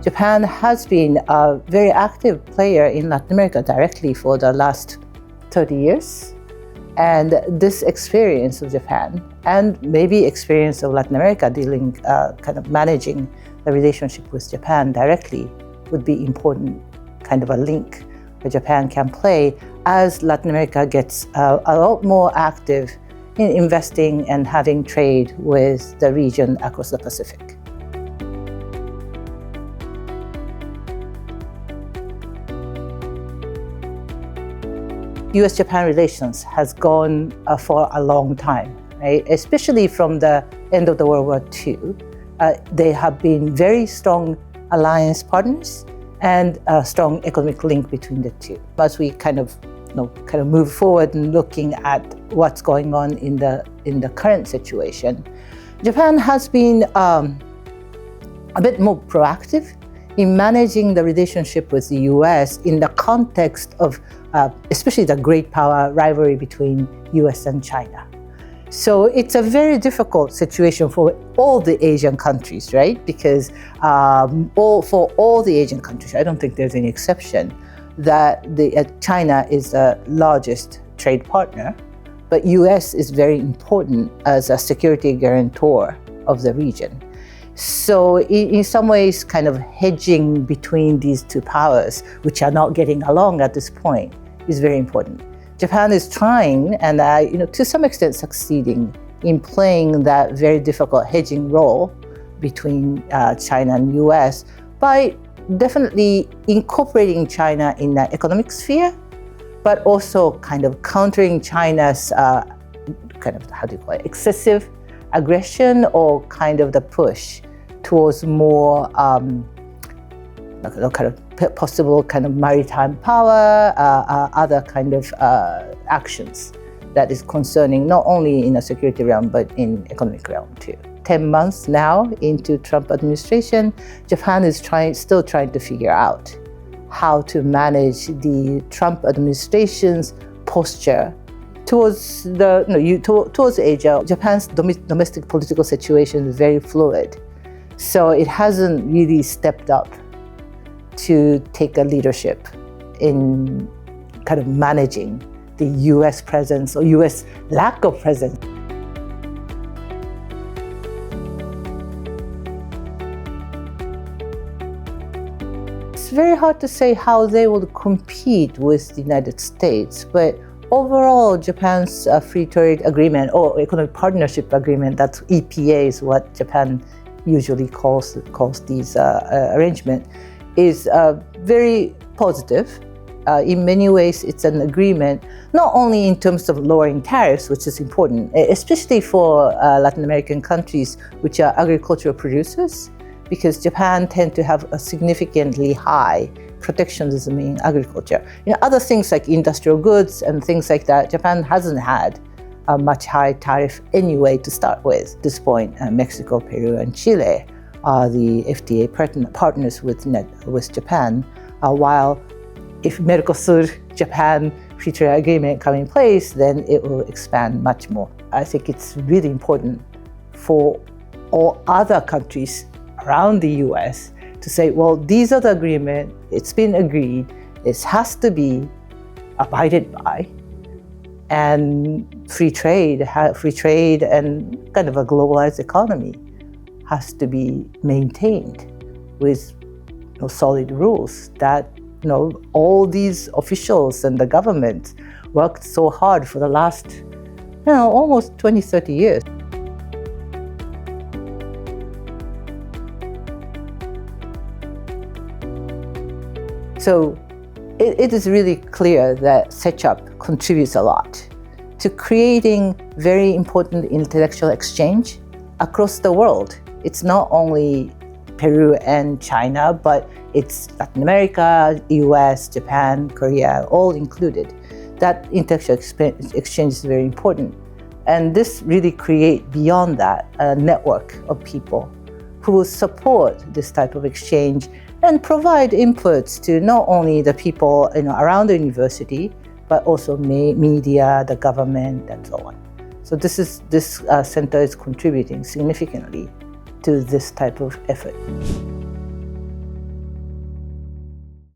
Japan has been a very active player in Latin America directly for the last 30 years. And this experience of Japan and maybe experience of Latin America dealing, kind of managing the relationship with Japan directly would be important kind of a link where Japan can play as Latin America gets a lot more active in investing and having trade with the region across the Pacific. US-Japan relations has gone for a long time, right? Especially from the end of the World War II. They have been very strong alliance partners and a strong economic link between the two. As we kind of move forward and looking at what's going on in the current situation, Japan has been a bit more proactive in managing the relationship with the US in the context of especially the great power rivalry between US and China. So it's a very difficult situation for all the Asian countries, right? Because for all the Asian countries, I don't think there's any exception, that China is the largest trade partner, but US is very important as a security guarantor of the region. So in some ways, kind of hedging between these two powers, which are not getting along at this point, is very important. Japan is trying, and to some extent succeeding, in playing that very difficult hedging role between China and US by definitely incorporating China in the economic sphere, but also kind of countering China's excessive aggression or kind of the push towards more possible kind of maritime power, other kind of actions that is concerning not only in a security realm but in economic realm too. 10 months now into Trump administration, Japan is still trying to figure out how to manage the Trump administration's posture towards Asia. Japan's domestic political situation is very fluid, so it hasn't really stepped up to take a leadership in kind of managing the US presence or US lack of presence. It's very hard to say how they will compete with the United States, but overall, Japan's free trade agreement or economic partnership agreement, that's EPA is what Japan usually calls these arrangements, is very positive. In many ways, it's an agreement, not only in terms of lowering tariffs, which is important, especially for Latin American countries, which are agricultural producers, because Japan tends to have a significantly high protectionism in agriculture. Other things like industrial goods and things like that, Japan hasn't had a much high tariff anyway to start with. At this point, Mexico, Peru, and Chile are the FTA partners with Japan, while if Mercosur, Japan free trade agreement come in place, then it will expand much more. I think it's really important for all other countries around the US to say, well, these are the agreement, it's been agreed, it has to be abided by, and free trade and kind of a globalized economy has to be maintained with solid rules that all these officials and the government worked so hard for the last almost 20-30 years. So it is really clear that SECHUP contributes a lot to creating very important intellectual exchange across the world. It's not only Peru and China, but it's Latin America, US, Japan, Korea, all included. That intellectual exchange is very important. And this really creates, beyond that, a network of people who will support this type of exchange and provide inputs to not only the people around the university, but also media, the government, and so on. So this center is contributing significantly to this type of effort.